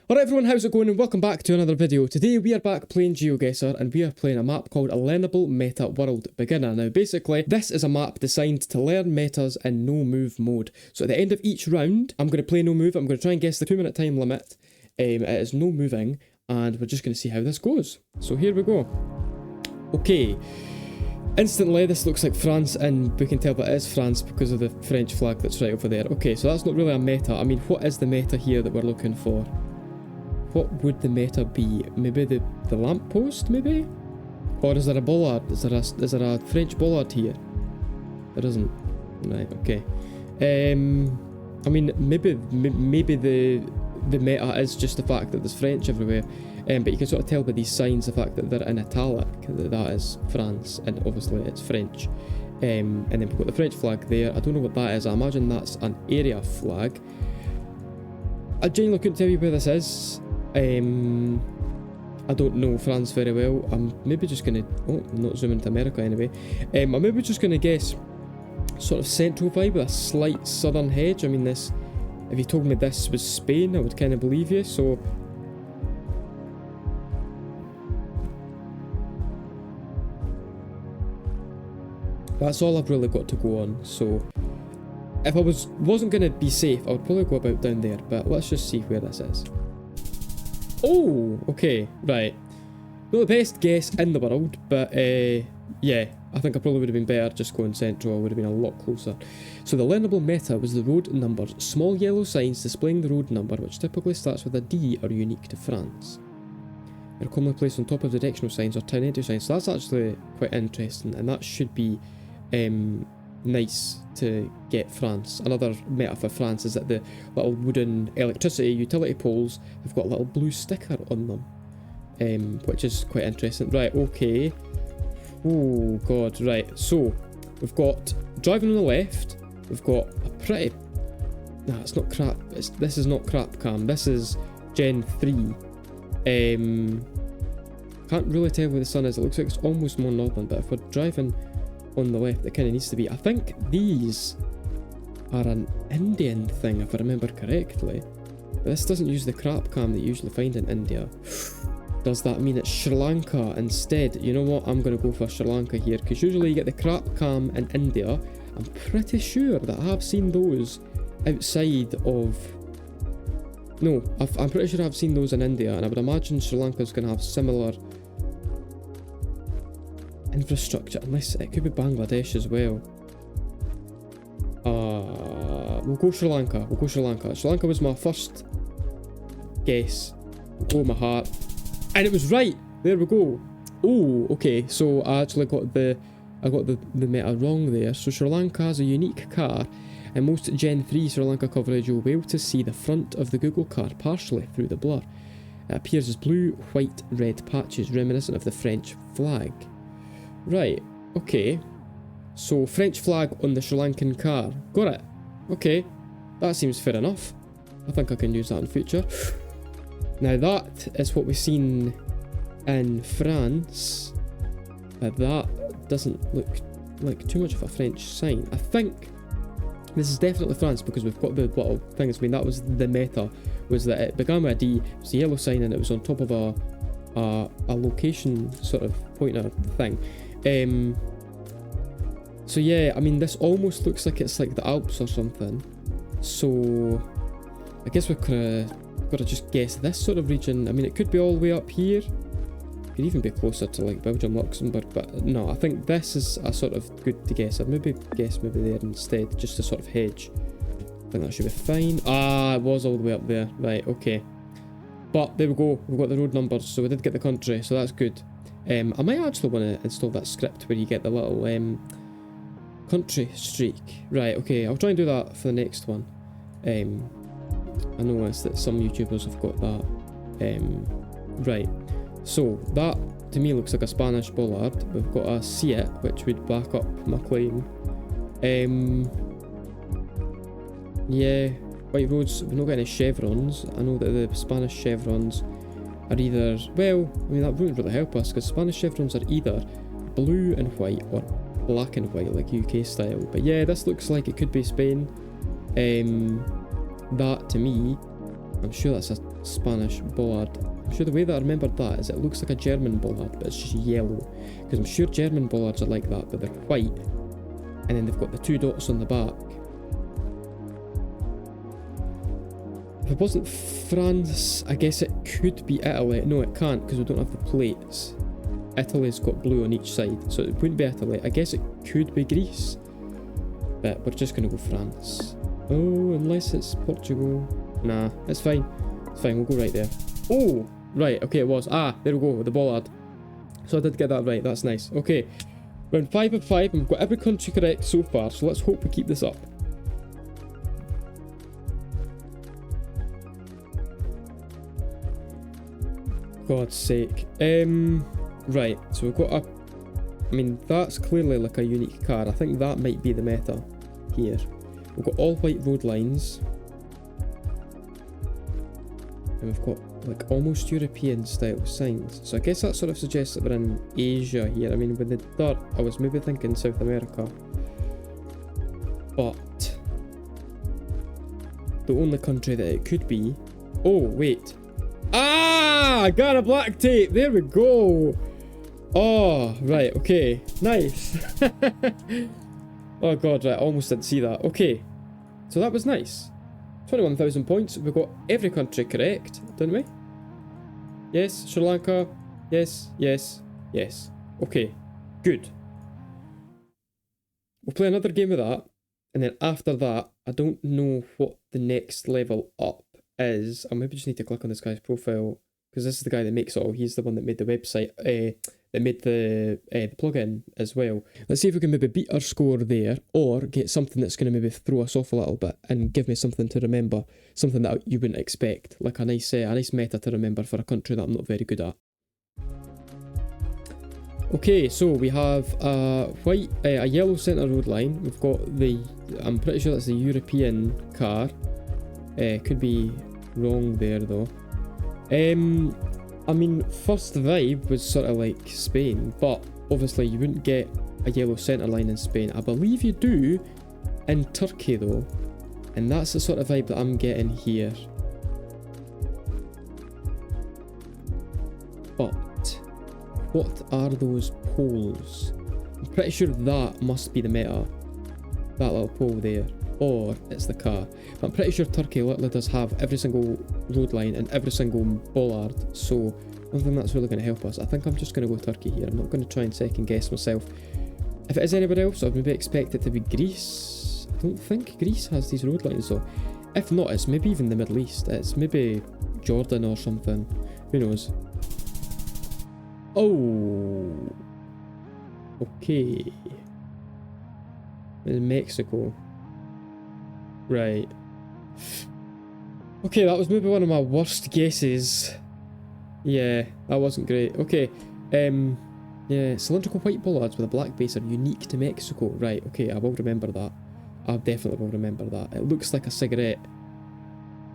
Alright everyone, how's it going and welcome back to another video. Today we are back playing Geoguessr and we are playing a map called A Learnable Meta World Beginner. Now basically, this is a map designed to learn metas in no move mode. So at the end of each round, I'm going to play no move. I'm going to try and guess the 2-minute time limit. It is no moving and we're just going to see how this goes. So here we go. Okay. Instantly, this looks like France, and we can tell that it is France because of the French flag that's right over there. Okay, so that's not really a meta. I mean, what is the meta here that we're looking for? What would the meta be? Maybe the lamppost, maybe? Or is there a bollard? Is there a French bollard here? There isn't. Right, okay. I mean, maybe the meta is just the fact that there's French everywhere. But you can sort of tell by these signs the fact that they're in italic, that is France, and obviously it's French. And then we've got the French flag there. I don't know what that is. I imagine that's an area flag. I genuinely couldn't tell you where this is. I don't know France very well. I'm maybe just gonna... Oh, I'm not zooming to America anyway. I'm maybe just gonna guess sort of central vibe with a slight southern hedge. I mean, this... If you told me this was Spain, I would kind of believe you, so... That's all I've really got to go on, so... If I wasn't going to be safe, I would probably go about down there, but let's just see where this is. Oh, okay, right. Not the best guess in the world, but yeah, I think I probably would have been better just going central. I would have been a lot closer. So the learnable meta was the road numbers, small yellow signs displaying the road number, which typically starts with a D, are unique to France. They're commonly placed on top of directional signs or town entry signs, so that's actually quite interesting, and that should be nice to get France. Another meta for France is that the little wooden electricity utility poles have got a little blue sticker on them, which is quite interesting. Right, okay. Oh god, right. So we've got driving on the left. We've got a pretty... Nah, it's not crap. This is not crap cam. This is Gen 3. Can't really tell where the sun is. It looks like it's almost more northern, but if we're driving on the left, it kind of needs to be. I think these are an Indian thing, if I remember correctly. But this doesn't use the crap cam that you usually find in India. Does that mean it's Sri Lanka instead? You know what? I'm going to go for Sri Lanka here, because usually you get the crap cam in India. I'm pretty sure that I have seen those outside of... No, I'm pretty sure I've seen those in India, and I would imagine Sri Lanka's going to have similar infrastructure, unless it could be Bangladesh as well. We'll go Sri Lanka. We'll go Sri Lanka. Sri Lanka was my first guess. We'll go with my heart, and it was right. There we go. Oh, okay. So I actually got the meta wrong there. So Sri Lanka has a unique car. In most Gen 3 Sri Lanka coverage, you'll be able to see the front of the Google car partially through the blur. It appears as blue, white, red patches, reminiscent of the French flag. Right, okay. So, French flag on the Sri Lankan car. Got it. Okay, that seems fair enough. I think I can use that in future. Now that is what we've seen in France, but that doesn't look like too much of a French sign. I think this is definitely France because we've got the little things. I mean, that was the meta, was that it began with a D, it was a yellow sign, and it was on top of a location sort of pointer thing. So yeah, I mean, this almost looks like it's like the Alps or something. So I guess we've got to just guess this sort of region. I mean, it could be all the way up here. It could even be closer to like Belgium, Luxembourg, but no, I think this is a sort of good to guess. I'd maybe guess maybe there instead, just to sort of hedge. I think that should be fine. Ah, it was all the way up there. Right, okay. But there we go, we've got the road numbers, so we did get the country, so that's good. I might actually want to install that script where you get the little country streak. Right, okay, I'll try and do that for the next one. I noticed that some YouTubers have got that. Right, so that to me looks like a Spanish bollard. We've got a Seat, which would back up my claim. Yeah. White roads, we've not got any chevrons. I know that the Spanish chevrons are either... Well, I mean, that wouldn't really help us, because Spanish chevrons are either blue and white or black and white, like UK style. But yeah, this looks like it could be Spain. That, to me, I'm sure that's a Spanish bollard. I'm sure the way that I remembered that is it looks like a German bollard, but it's just yellow. Because I'm sure German bollards are like that, but they're white. And then they've got the 2 dots on the back. If it wasn't France, I guess it could be Italy. No, it can't because we don't have the plates. Italy's got blue on each side, so it wouldn't be Italy. I guess it could be Greece. But we're just going to go France. Oh, unless it's Portugal. Nah, it's fine. It's fine, we'll go right there. Oh, right, okay, it was. Ah, there we go, the bollard. So I did get that right, that's nice. Okay, round 5 of 5, and we've got every country correct so far, so let's hope we keep this up. God's sake. Right, so we've got a... I mean, that's clearly like a unique car. I think that might be the meta here. We've got all white road lines. And we've got like almost European style signs. So I guess that sort of suggests that we're in Asia here. I mean, with the dirt, I was maybe thinking South America. But the only country that it could be... Oh, wait. Ah! I got a black tape! There we go! Oh, right, okay. Nice. Oh god, right, I almost didn't see that. Okay. So that was nice. 21,000 points. We got every country correct, didn't we? Yes, Sri Lanka. Yes, yes, yes. Okay, good. We'll play another game of that. And then after that, I don't know what the next level up is. I maybe just need to click on this guy's profile. Because this is the guy that makes it all. He's the one that made the website, that made the plugin as well. Let's see if we can maybe beat our score there, or get something that's going to maybe throw us off a little bit and give me something to remember, something that you wouldn't expect, like a nice meta to remember for a country that I'm not very good at. Okay, so we have a yellow centre road line. We've got I'm pretty sure that's the European car. Could be wrong there though. I mean, first vibe was sort of like Spain, but obviously you wouldn't get a yellow centre line in Spain. I believe you do in Turkey though, and that's the sort of vibe that I'm getting here. But what are those poles? I'm pretty sure that must be the meta, that little pole there. Or it's the car. But I'm pretty sure Turkey literally does have every single road line and every single bollard, so I don't think that's really going to help us. I think I'm just going to go Turkey here. I'm not going to try and second guess myself. If it is anywhere else, I'd maybe expect it to be Greece. I don't think Greece has these road lines though. If not, it's maybe even the Middle East. It's maybe Jordan or something. Who knows? Oh. Okay. In Mexico. Right. Okay, that was maybe one of my worst guesses. Yeah, that wasn't great. Okay. Yeah, cylindrical white bollards with a black base are unique to Mexico. Right, okay, I will remember that. I definitely will remember that. It looks like a cigarette.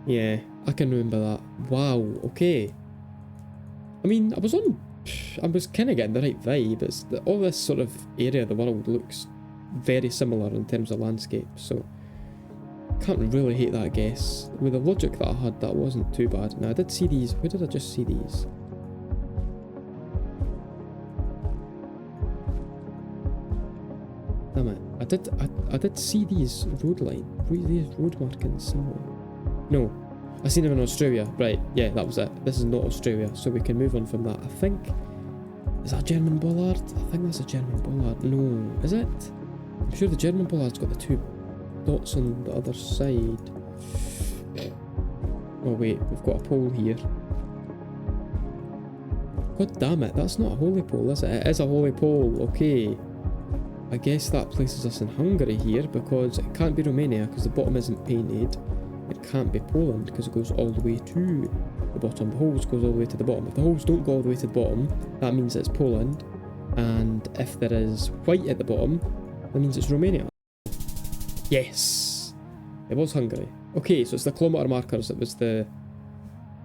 Yeah, I can remember that. Wow, okay. I mean, I was kind of getting the right vibe. It's all this sort of area of the world looks very similar in terms of landscape, so can't really hate that guess. With the logic that I had, that wasn't too bad. Now I did see these. Where did I just see these? Damn it! I did see these road markings somewhere. No, I seen them in Australia. Right? Yeah, that was it. This is not Australia, so we can move on from that. I think, is that a German bollard? I think that's a German bollard. No, is it? I'm sure the German bollard's got the 2 dots on the other side. Oh wait, we've got a pole here. God damn it, that's not a holy pole, is it? It is a holy pole, okay. I guess that places us in Hungary here, because it can't be Romania because the bottom isn't painted. It can't be Poland because it goes all the way to the bottom. The holes goes all the way to the bottom. If the holes don't go all the way to the bottom, that means it's Poland. And if there is white at the bottom, that means it's Romania. Yes! It was Hungary. Okay, so it's the kilometre markers that was the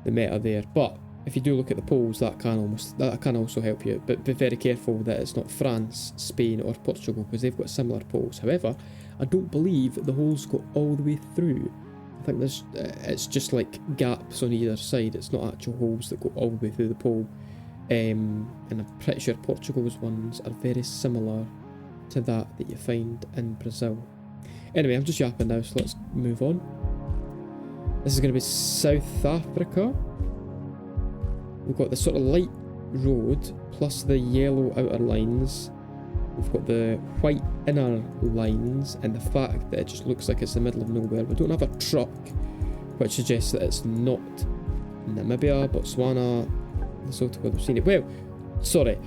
meta there. But if you do look at the poles, that can also help you. But be very careful that it's not France, Spain or Portugal, because they've got similar poles. However, I don't believe the holes go all the way through. I think there's it's just like gaps on either side. It's not actual holes that go all the way through the pole. And I'm pretty sure Portugal's ones are very similar to that you find in Brazil. Anyway, I'm just yapping now, so let's move on. This is going to be South Africa. We've got the sort of light road plus the yellow outer lines. We've got the white inner lines and the fact that it just looks like it's the middle of nowhere. We don't have a truck, which suggests that it's not Namibia, Botswana, Lesotho, where we've seen it. Well, sorry.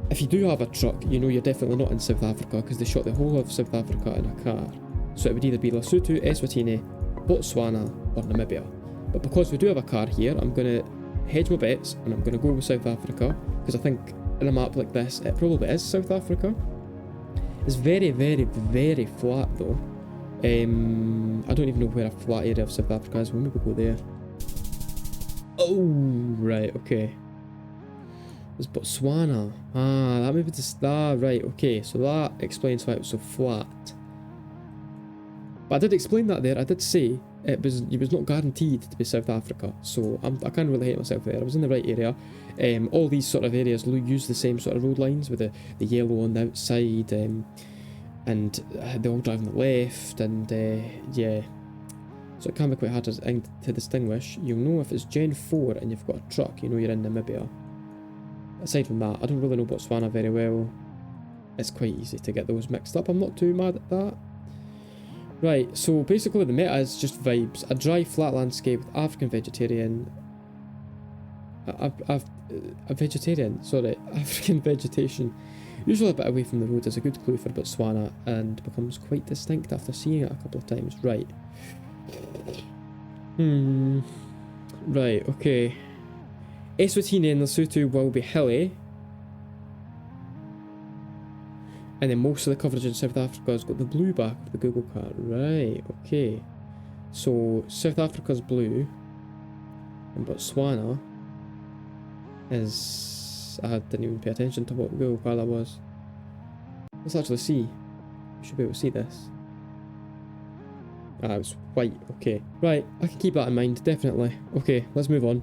If you do have a truck, you know you're definitely not in South Africa because they shot the whole of South Africa in a car. So it would either be Lesotho, Eswatini, Botswana or Namibia. But because we do have a car here, I'm going to hedge my bets and I'm going to go with South Africa because I think in a map like this, it probably is South Africa. It's very, very, very flat though. I don't even know where a flat area of South Africa is. We'll maybe go there. Oh, right, okay. There's Botswana. Ah, that maybe just that, right, okay. So that explains why it was so flat. But I did explain that there. I did say it was not guaranteed to be South Africa. So I can't really hate myself there. I was in the right area. All these sort of areas use the same sort of road lines with the yellow on the outside. And they all drive on the left. And yeah. So it can be quite hard to distinguish. You'll know if it's Gen 4 and you've got a truck, you know you're in Namibia. Aside from that, I don't really know Botswana very well. It's quite easy to get those mixed up. I'm not too mad at that. Right, so basically the meta is just vibes. A dry flat landscape with African vegetarian... African vegetation. Usually a bit away from the road is a good clue for Botswana and becomes quite distinct after seeing it a couple of times. Right. Right, okay. Eswatini and Lesotho will be hilly. And then most of the coverage in South Africa has got the blue back of the Google card. Right, okay. So South Africa's blue. And Botswana is... I didn't even pay attention to what Google card that was. Let's actually see. We should be able to see this. Ah, it was white, okay. Right, I can keep that in mind, definitely. Okay, let's move on.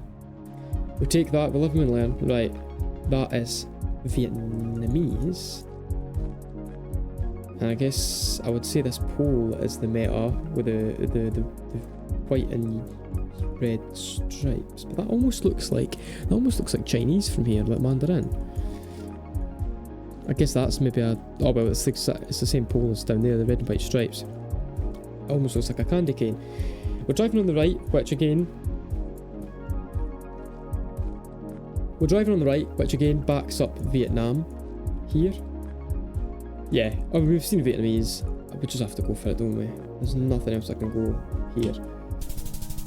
We take that, we live and we learn. Right, that is Vietnamese. And I guess I would say this pole is the meta with the white and red stripes. But that almost looks like Chinese from here, like Mandarin. I guess that's maybe a... Oh well, it's the same pole as down there, the red and white stripes. It almost looks like a candy cane. We're driving on the right, which again backs up Vietnam here. Yeah, oh, we've seen Vietnamese. We just have to go for it, don't we? There's nothing else I can go here.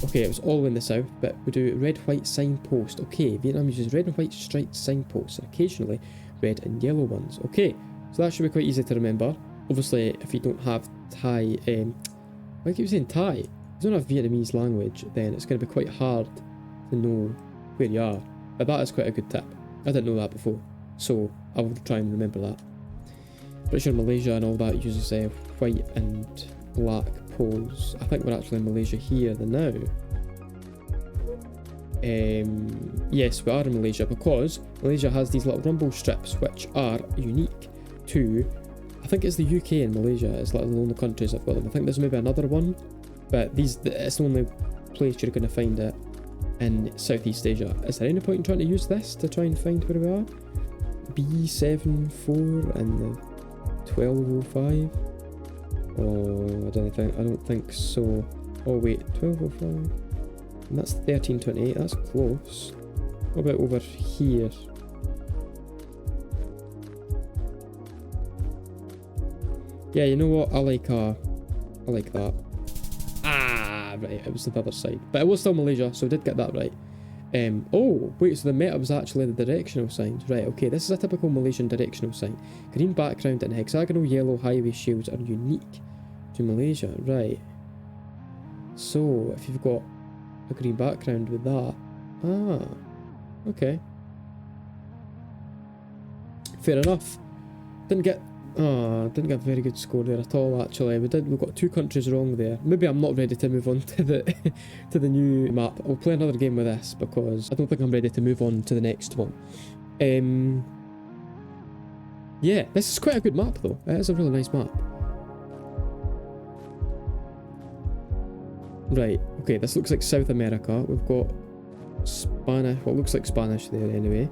Okay, it was all in the south, but we do red, white signpost. Okay, Vietnam uses red and white striped signposts and occasionally red and yellow ones. Okay, so that should be quite easy to remember. Obviously, if you don't have Thai, I keep saying Thai. If you don't have Vietnamese language, then it's going to be quite hard to know where you are. But that is quite a good tip. I didn't know that before, so I will try and remember that. Pretty sure Malaysia and all that uses white and black poles. I think we're actually in Malaysia here now. Yes, we are in Malaysia because Malaysia has these little rumble strips which are unique to... I think it's the UK and Malaysia is like the only countries I've got them. I think there's maybe another one, but it's the only place you're going to find it in Southeast Asia. Is there any point in trying to use this to try and find where we are? B74 and the 1205. Oh, I don't think so. Oh wait, 1205. And that's 1328. That's close. What about over here? Yeah, you know what? I like that. Ah, right. It was the other side, but it was still Malaysia, so I did get that right. Oh, wait, so the meta was actually the directional signs. Right, okay, this is a typical Malaysian directional sign. Green background and hexagonal yellow highway shields are unique to Malaysia. Right. So, if you've got a green background with that... Ah, okay. Fair enough. Didn't get Oh, didn't get a very good score there at all, actually. We've got 2 countries wrong there. Maybe I'm not ready to move on to the to the new map. I'll play another game with this because I don't think I'm ready to move on to the next one. Yeah, this is quite a good map though. It is a really nice map. Right, okay, this looks like South America. We've got Spanish, what looks like Spanish there anyway.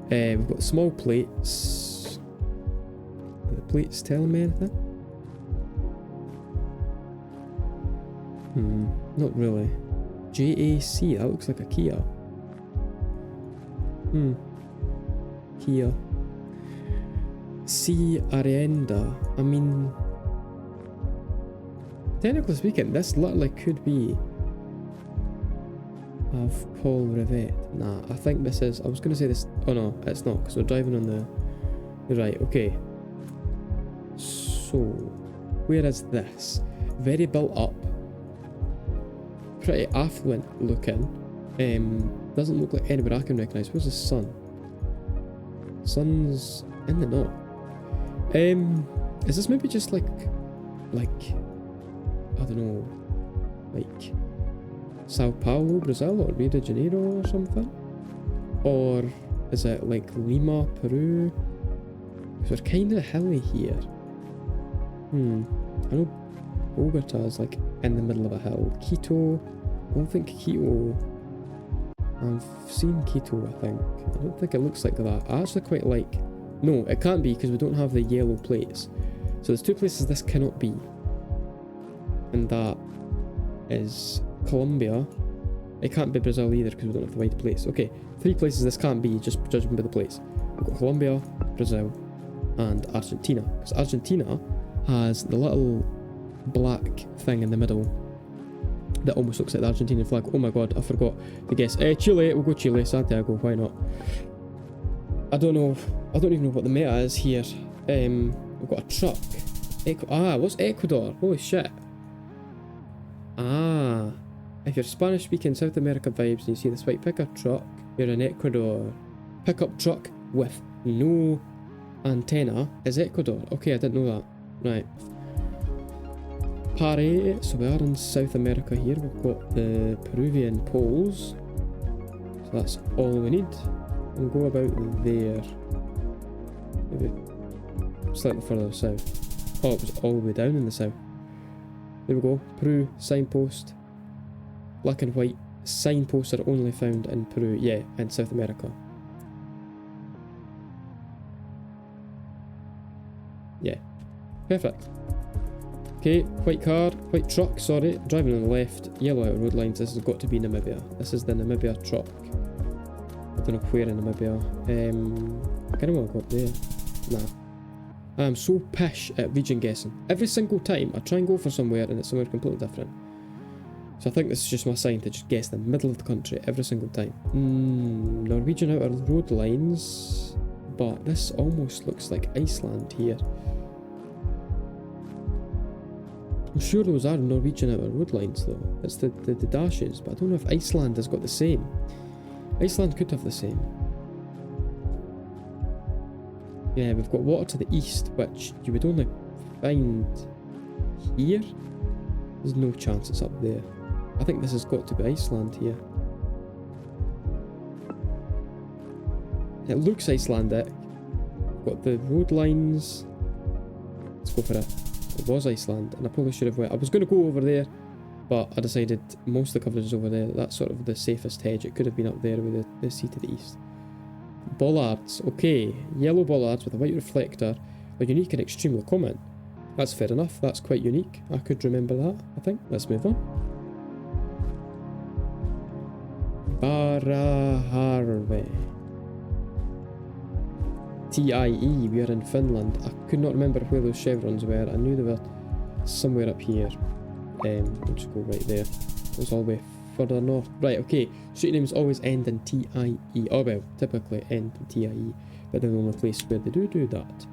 We've got small plates. Are the plates telling me anything? Not really. JAC, that looks like a Kia. Kia. C. Arienda. I mean, technically speaking, this literally could be of Paul Rivette. Nah, I think this is, I was going to say this, oh no, it's not, because we're driving on the right, okay. So, where is this? Very built up, pretty affluent looking, doesn't look like anywhere I can recognise. Where's the sun? Sun's in the north. Is this maybe just like, I don't know, like Sao Paulo, Brazil, or Rio de Janeiro or something? Or is it like Lima, Peru? Because we're kind of hilly here. I know Bogota is like in the middle of a hill. Quito, I don't think Quito, I've seen Quito, I think. I don't think it looks like that. I actually quite like, no, it can't be because we don't have the yellow plates. So there's 2 places this cannot be. And that is Colombia. It can't be Brazil either because we don't have the white plates. Okay, 3 places this can't be, just judging by the plates. We've got Colombia, Brazil, and Argentina. Because Argentina has the little black thing in the middle that almost looks like the Argentinian flag. Oh my god, I forgot to guess. Chile, we'll go Chile, Santiago, why not? I don't even know what the meta is here. We've got a truck. What's Ecuador? Holy shit. If you're Spanish speaking South America vibes and you see this white pickup truck, you're in Ecuador. Pickup truck with no antenna is Ecuador. Okay, I didn't know that. Right. Pare, so we are in South America here. We've got the Peruvian poles. So that's all we need. We'll go about there. Maybe slightly further south. Oh, it was all the way down in the south. There we go. Peru, signpost. Black and white signposts are only found in Peru. Yeah, in South America. Yeah. Perfect. Okay, white car, white truck, sorry, driving on the left, yellow out road lines. This has got to be Namibia. This is the Namibia truck. I don't know where in Namibia. I kind of want to go up there. Nah. I'm so pish at region guessing. Every single time I try and go for somewhere and it's somewhere completely different. So I think this is just my sign to just guess the middle of the country every single time. Norwegian outer road lines, but this almost looks like Iceland here. I'm sure those are Norwegian outer road lines though. It's the dashes, but I don't know if Iceland has got the same. Iceland could have the same. Yeah, we've got water to the east, which you would only find here. There's no chance it's up there. I think this has got to be Iceland here. It looks Icelandic. Got the road lines. Let's go for it. It was Iceland, and I probably should have went. I was going to go over there, but I decided most of the coverage is over there. That's sort of the safest hedge. It could have been up there with the sea to the east. Bollards. Okay, yellow bollards with a white reflector are unique and extremely common. That's fair enough. That's quite unique. I could remember that, I think. Let's move on. Baraharve. TIE, we are in Finland. I could not remember where those chevrons were. I knew they were somewhere up here. We'll just go right there. It was all the way further north. Right, okay. Street names always end in TIE. Oh well, typically end in TIE. But they're the only place where they do that.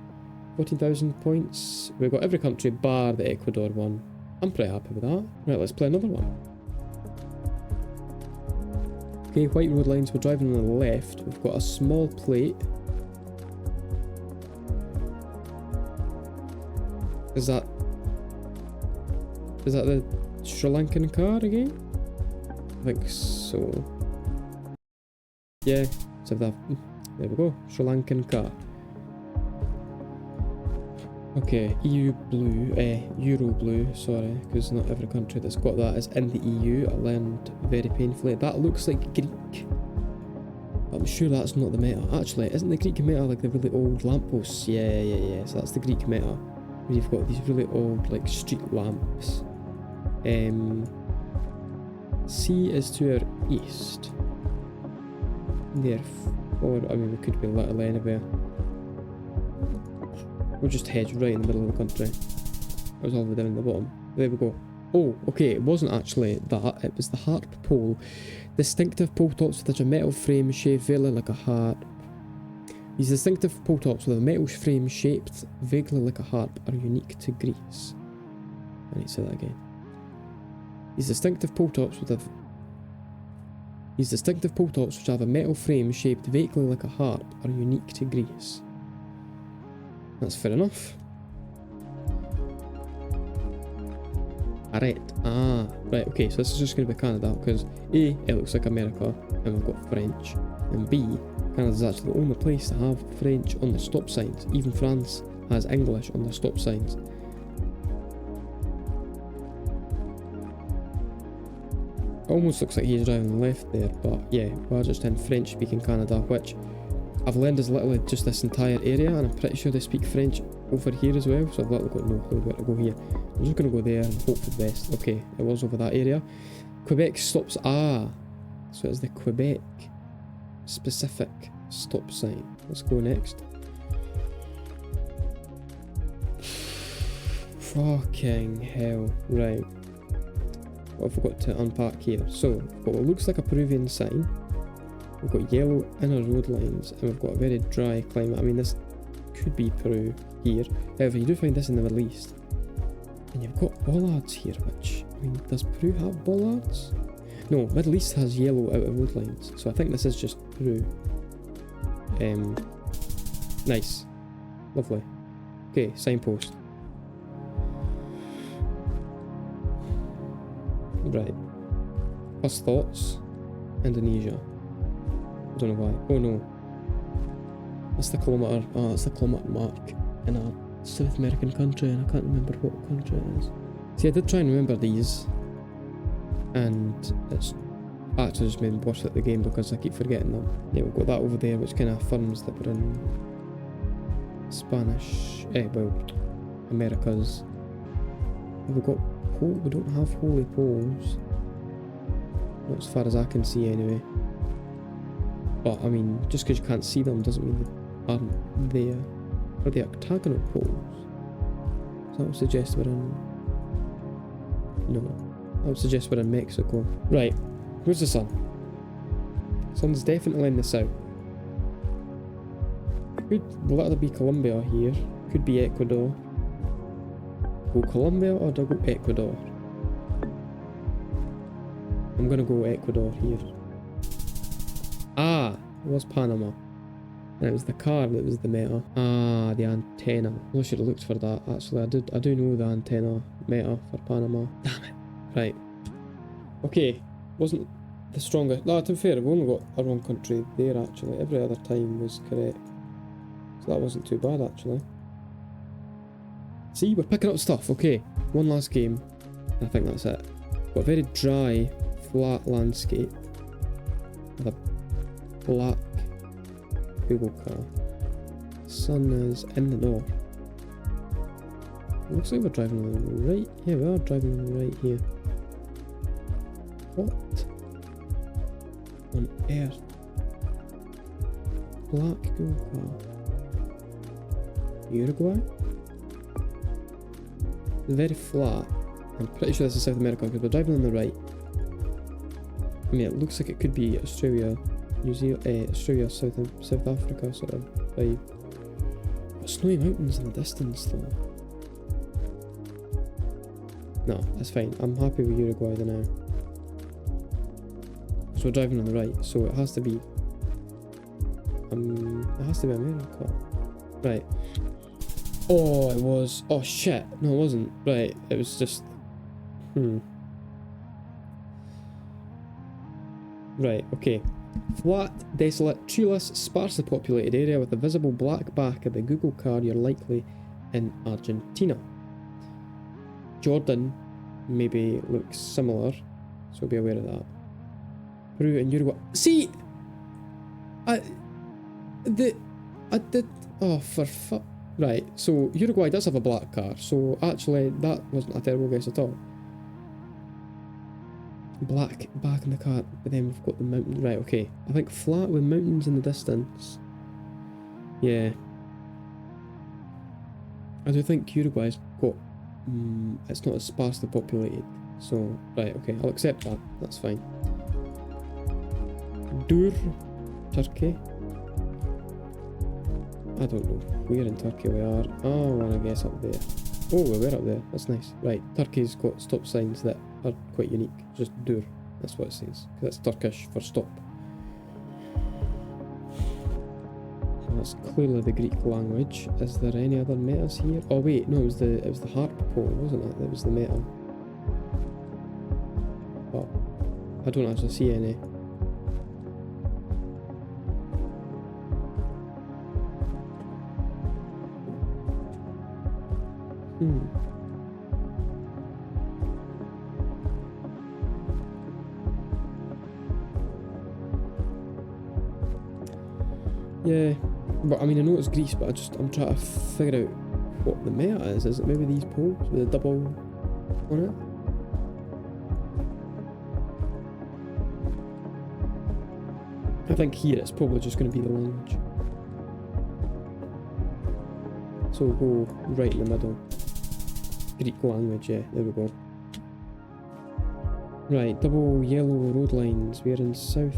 14,000 points. We've got every country bar the Ecuador one. I'm pretty happy with that. Right, let's play another one. Okay, white road lines. We're driving on the left. We've got a small plate. Is that the Sri Lankan car again? I think so. Yeah, so that, there we go, Sri Lankan car. Okay, EU blue, Euro blue, sorry, because not every country that's got that is in the EU. I learned very painfully. That looks like Greek. I'm sure that's not the meta. Actually, isn't the Greek meta like the really old lampposts? Yeah, so that's the Greek meta. Where you've got these really old, like, street lamps. Sea is to our east. Therefore, I mean, we could be literally anywhere. We'll just hedge right in the middle of the country. It was all the way down in the bottom. There we go. Oh, okay, it wasn't actually that. It was the harp pole. Distinctive pole tops with a metal frame shaped vaguely like a harp. These distinctive pole tops with a metal frame shaped vaguely like a harp are unique to Greece. I need to say that again. These distinctive pole tops which have a metal frame shaped vaguely like a harp are unique to Greece. That's fair enough. Alright, right, okay, so this is just going to be Canada, because A, it looks like America, and we've got French, and B, Canada's actually the only place to have French on the stop signs. Even France has English on the stop signs. It almost looks like he's driving left there, but yeah, we're just in French-speaking Canada, which I've learned is literally just this entire area, and I'm pretty sure they speak French over here as well, so I've literally got no clue where to go here. I'm just going to go there and hope for the best. Okay, it was over that area. Quebec stops, so it's the Quebec specific stop sign. Let's go next. Fucking hell, right. What have we got to unpack here? So, we've got what looks like a Peruvian sign. We've got yellow inner road lines, and we've got a very dry climate. I mean, this could be Peru here. However, you do find this in the Middle East. And you've got bollards here, which, I mean, does Peru have bollards? No, Middle East has yellow outer road lines, so I think this is just Peru. Nice. Lovely. Okay, signpost. Right. First thoughts, Indonesia. I don't know why. Oh no. That's the kilometre, that's the kilometre mark in a South American country, and I can't remember what country it is. See, I did try and remember these, and it's actually just made me worse at the game because I keep forgetting them. Yeah, we've got that over there, which kind of affirms that we're in Spanish, well, Americas. We've got we don't have holy poles. Not as far as I can see anyway. But I mean, just because you can't see them doesn't mean they aren't there. Are they octagonal poles? So that would suggest we're in... No. That would suggest we're in Mexico. Right. Where's the sun? Sun's definitely in the south. Will that be Colombia here? Could be Ecuador. Go Colombia or do I go Ecuador? I'm gonna go Ecuador here. It was Panama. And it was the car that was the meta. The antenna. I should have looked for that actually. I do know the antenna meta for Panama. Damn it. Right. Okay. Wasn't the strongest. No, to be fair, we've only got our own country there actually. Every other time was correct. So that wasn't too bad actually. See, we're picking up stuff. Okay, one last game. I think that's it. Got a very dry, flat landscape with a black Google car. Sun is in the north. Looks like we're driving on the right. Yeah, we are driving on the right here. What on earth? Black Google car. Uruguay? Very flat. I'm pretty sure this is South America because we're driving on the right. I mean, it looks like it could be Australia, New Zealand, Australia, South Africa sort of vibe. But snowy mountains in the distance though. No, that's fine. I'm happy with Uruguay for now. So we're driving on the right, so it has to be. It has to be America. Right. Oh, it was. Oh shit. No, it wasn't. Right, it was just... Right, okay. Flat, desolate, treeless, sparsely populated area with a visible black back of the Google car, you're likely in Argentina. Jordan maybe looks similar, so be aware of that. Peru and Uruguay. See! I did... Oh, for fuck... Right, so Uruguay does have a black car, so actually that wasn't a terrible guess at all. Black back in the car, but then we've got the mountain. Right, okay. I think flat with mountains in the distance. Yeah. I do think Uruguay's got... it's not as sparsely populated. So, right, okay. I'll accept that. That's fine. Dur, Turkey. I don't know where in Turkey we are. Oh, I want to guess up there. Oh, we were up there. That's nice. Right, Turkey's got stop signs that are quite unique. Just dur. That's what it says. Because that's Turkish for stop. So that's clearly the Greek language. Is there any other metas here? Oh wait, no, it was the harp pole, wasn't it? It was the meta. But I don't actually see any. Yeah, but I mean I know it's Greece, but I'm trying to figure out what the meta is. Is it maybe these poles with a double on it? I think here it's probably just going to be the language. So we'll go right in the middle. Greek language, yeah, there we go. Right, double yellow road lines. We're in South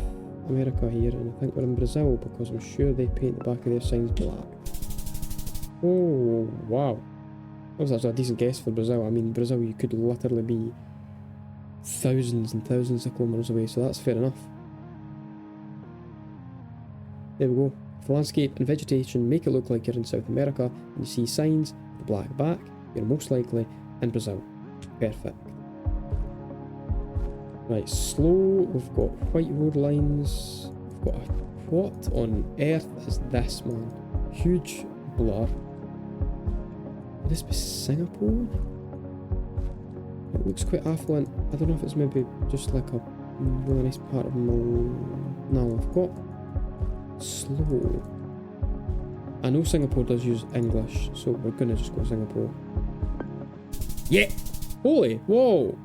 America here, and I think we're in Brazil because I'm sure they paint the back of their signs black. Oh, wow. That was actually a decent guess for Brazil. I mean, Brazil, you could literally be thousands and thousands of kilometres away, so that's fair enough. There we go. If the landscape and vegetation make it look like you're in South America and you see signs with a black back, you're most likely in Brazil. Perfect. Right, slow, we've got white road lines, we've got a... What on earth is this, man? Huge blur. Would this be Singapore? It looks quite affluent. I don't know if it's maybe just like a really nice part of No, I've got slow. I know Singapore does use English, so we're gonna just go Singapore. Yeah! Holy! Whoa!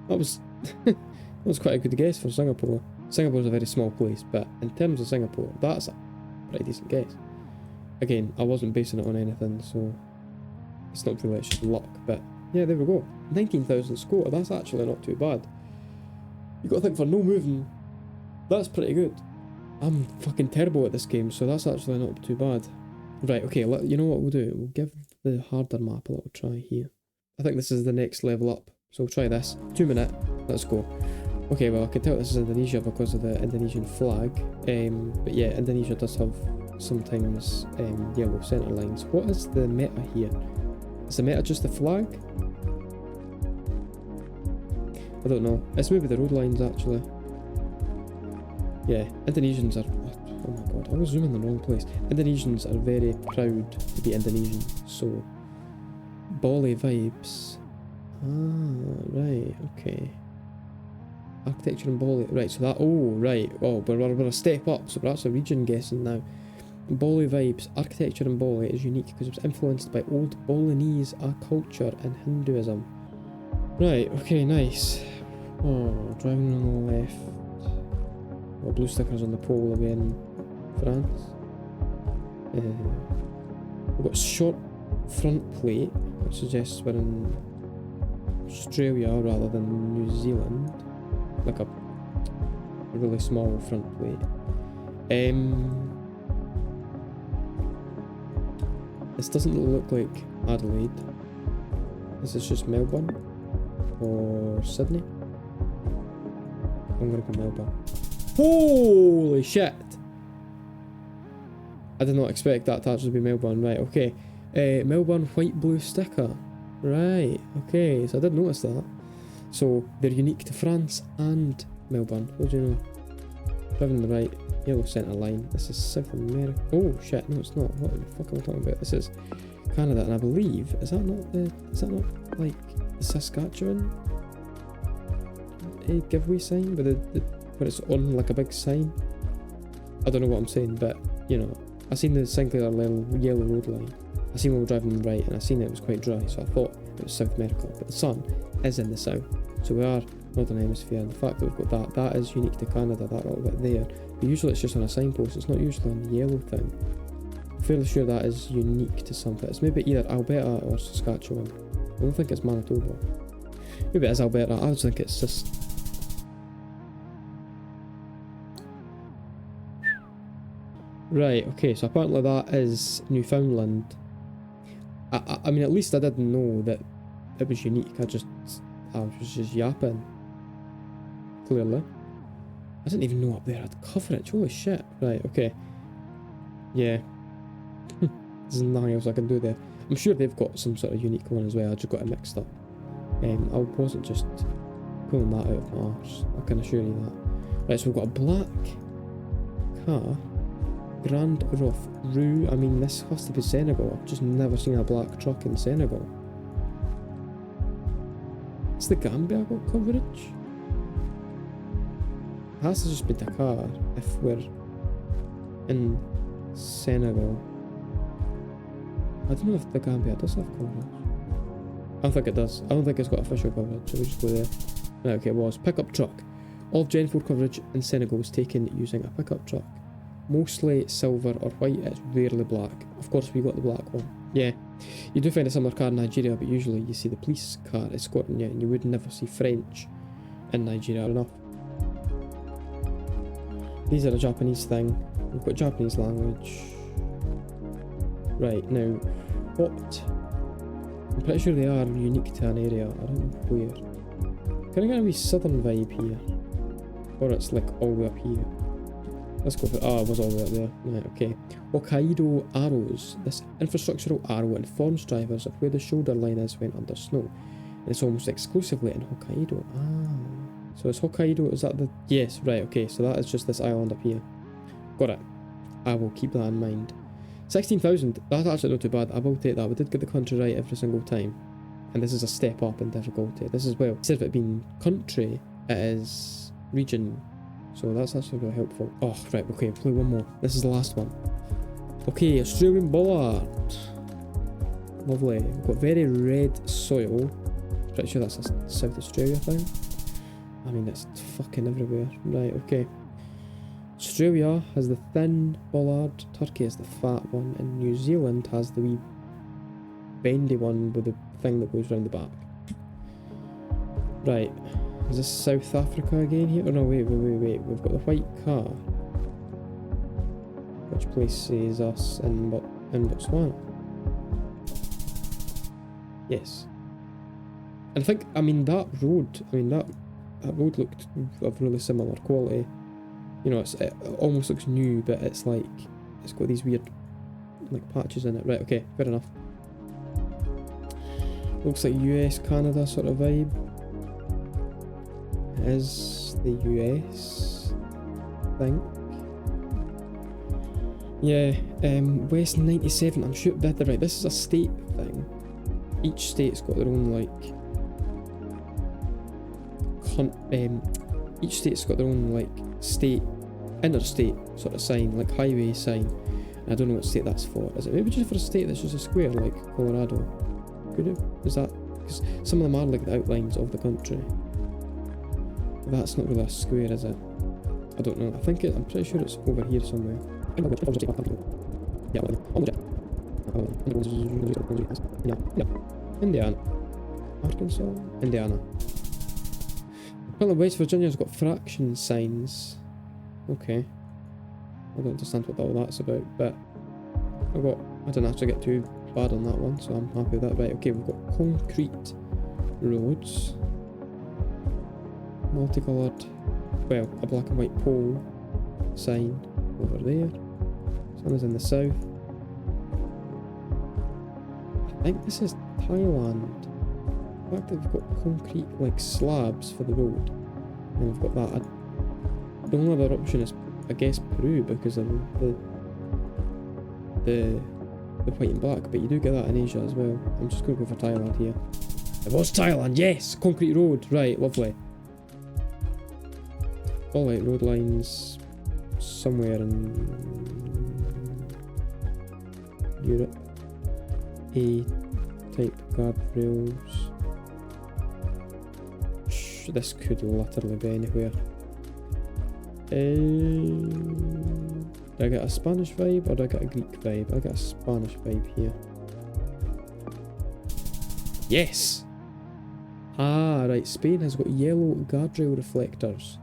That was... that was quite a good guess for Singapore. Singapore's a very small place, but in terms of Singapore, that's a pretty decent guess. Again, I wasn't basing it on anything, so it's not really, it's just luck, but yeah, there we go. 19,000 score, that's actually not too bad. You gotta think for no moving, that's pretty good. I'm fucking terrible at this game, so that's actually not too bad. Right, okay, you know what we'll do? We'll give the harder map a little try here. I think this is the next level up, so we'll try this. 2 minute, let's go. Okay, well I can tell this is Indonesia because of the Indonesian flag, but yeah, Indonesia does have sometimes yellow centre lines. What is the meta here? Is the meta just the flag? I don't know. It's maybe the road lines actually. Yeah, Indonesians are... Oh my god, I was zooming in the wrong place. Indonesians are very proud to be Indonesian, so... Bali vibes. Ah, right, okay. Architecture in Bali. Right, so that... Oh, right. Oh, but we're a step up, so that's a region guessing now. Bali vibes. Architecture in Bali is unique because it was influenced by old Balinese culture and Hinduism. Right, okay, nice. Oh, driving on the left. Well, blue stickers on the pole away in France. We've got short front plate, which suggests we're in Australia rather than New Zealand. Like a really small front plate. This doesn't look like Adelaide. This is just Melbourne or Sydney. I'm gonna go Melbourne. Holy shit! I did not expect that to actually be Melbourne. Right, okay. Melbourne white blue sticker. Right, okay, so I did notice that. So they're unique to France and Melbourne. What do you know? Driving the right, yellow centre line. This is South America. Oh shit, no it's not. What the fuck am I talking about? This is Canada, and I believe, is that not like the Saskatchewan giveaway sign with where it's on like a big sign? I don't know what I'm saying, but you know, I seen the singular yellow road line. I seen when we were driving right, and I seen it was quite dry, so I thought it was South America, but the sun is in the south, so we are Northern Hemisphere, and the fact that we've got that is unique to Canada, that little bit there. But usually it's just on a signpost, it's not usually on the yellow thing. I'm fairly sure that is unique to something. It's maybe either Alberta or Saskatchewan. I don't think it's Manitoba. Maybe it is Alberta, I just think it's just... Right, okay, so apparently that is Newfoundland. I mean, at least I didn't know that it was unique. I was just yapping. Clearly. I didn't even know up there had coverage. Holy shit. Right, okay. Yeah. There's nothing else I can do there. I'm sure they've got some sort of unique one as well. I just got it mixed up. I wasn't just pulling that out of my arse. I can assure you that. Right, so we've got a black car. Grand Rough Rue. I mean, this has to be Senegal. I've just never seen a black truck in Senegal. Has the Gambia got coverage? It has to just be Dakar if we're in Senegal. I don't know if the Gambia does have coverage. I don't think it does. I don't think it's got official coverage, so we just go there. Right, okay, it was pickup truck. All Gen 4 coverage in Senegal was taken using a pickup truck. Mostly silver or white, it's rarely black. Of course we got the black one. Yeah, you do find a similar car in Nigeria, but usually you see the police car escorting you, and you would never see French in Nigeria enough. These are a Japanese thing. We've got Japanese language. Right, now, what? I'm pretty sure they are unique to an area. I don't know where. Can I get a wee southern vibe here? Or it's like all the way up here. Let's go for it. Oh, it was all the way up there. Right, okay. Hokkaido arrows. This infrastructural arrow informs drivers of where the shoulder line is when under snow. And it's almost exclusively in Hokkaido. Ah. So is Hokkaido, is that the... Yes, right, okay. So that is just this island up here. Got it. I will keep that in mind. 16,000. That's actually not too bad. I will take that. We did get the country right every single time. And this is a step up in difficulty. This is, well, instead of it being country, it is region. So that's actually really helpful. Oh, right, okay, play one more. This is the last one. Okay, Australian bollard. Lovely. We've got very red soil. Pretty sure that's a South Australia thing. I mean, it's fucking everywhere. Right, okay. Australia has the thin bollard. Turkey has the fat one. And New Zealand has the wee bendy one with the thing that goes round the back. Right. Is this South Africa again here? Oh no, wait. We've got the white car. Which places us in Botswana? Yes. And I think, I mean, that road road looked of really similar quality. You know, it almost looks new, but it's like, it's got these weird, like, patches in it. Right, okay, fair enough. Looks like US, Canada sort of vibe. It is the US, I think. Yeah, West 97, I'm sure that right, this is a state thing. Each state's got their own, like, each state's got their own, like, state, interstate sort of sign, like highway sign. And I don't know what state that's for. Is it maybe just for a state that's just a square, like Colorado? Could it? Is that, because some of them are like the outlines of the country. That's not really a square, is it? I don't know. I think I'm pretty sure it's over here somewhere. Indiana. Arkansas? Indiana. Well, West Virginia's got fraction signs. Okay. I don't understand what all that's about, but I didn't actually get too bad on that one, so I'm happy with that. Right, okay, we've got concrete roads. Multicoloured, well, a black and white pole sign over there. Sun is in the south. I think this is Thailand. The fact that we've got concrete like slabs for the road, and we've got that. The only other option is, I guess, Peru because of the white and black, but you do get that in Asia as well. I'm just going to go for Thailand here. It was Thailand, yes! Concrete road, right, lovely. All right, road lines somewhere in Europe. A-type guardrails. This could literally be anywhere. Do I get a Spanish vibe or do I get a Greek vibe? I get a Spanish vibe here. Yes! Ah, right, Spain has got yellow guardrail reflectors.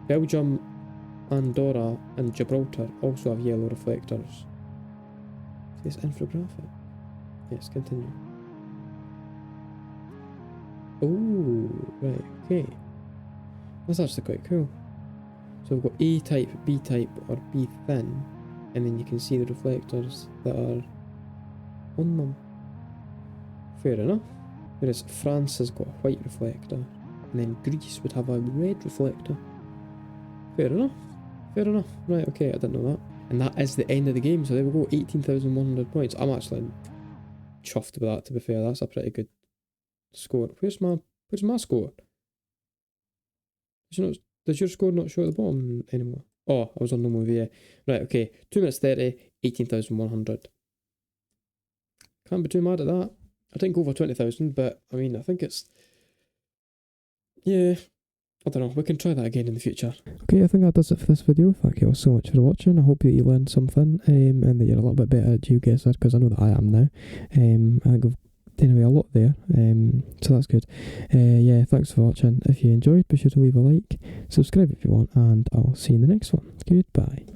Belgium, Andorra and Gibraltar also have yellow reflectors. It's infographic. Yes, continue. Oh, right, okay. That's actually quite cool. So we've got A type, B type or B thin, and then you can see the reflectors that are on them. Fair enough. Whereas France has got a white reflector, and then Greece would have a red reflector. Fair enough. Fair enough. Right, okay, I didn't know that. And that is the end of the game, so there we go, 18,100 points. I'm actually chuffed with that, to be fair. That's a pretty good score. Where's my score? Does your score not show at the bottom anymore? Oh, I was on normal VA. Right, okay. 2 minutes 30, 18,100. Can't be too mad at that. I didn't go over 20,000, but I mean, I think it's... Yeah, I don't know. We can try that again in the future. Okay, I think that does it for this video. Thank you all so much for watching. I hope that you learned something and that you're a little bit better at Geoguessr, because I know that I am now. I think I've done away a lot there, so that's good. Yeah, thanks for watching. If you enjoyed, be sure to leave a like, subscribe if you want, and I'll see you in the next one. Goodbye.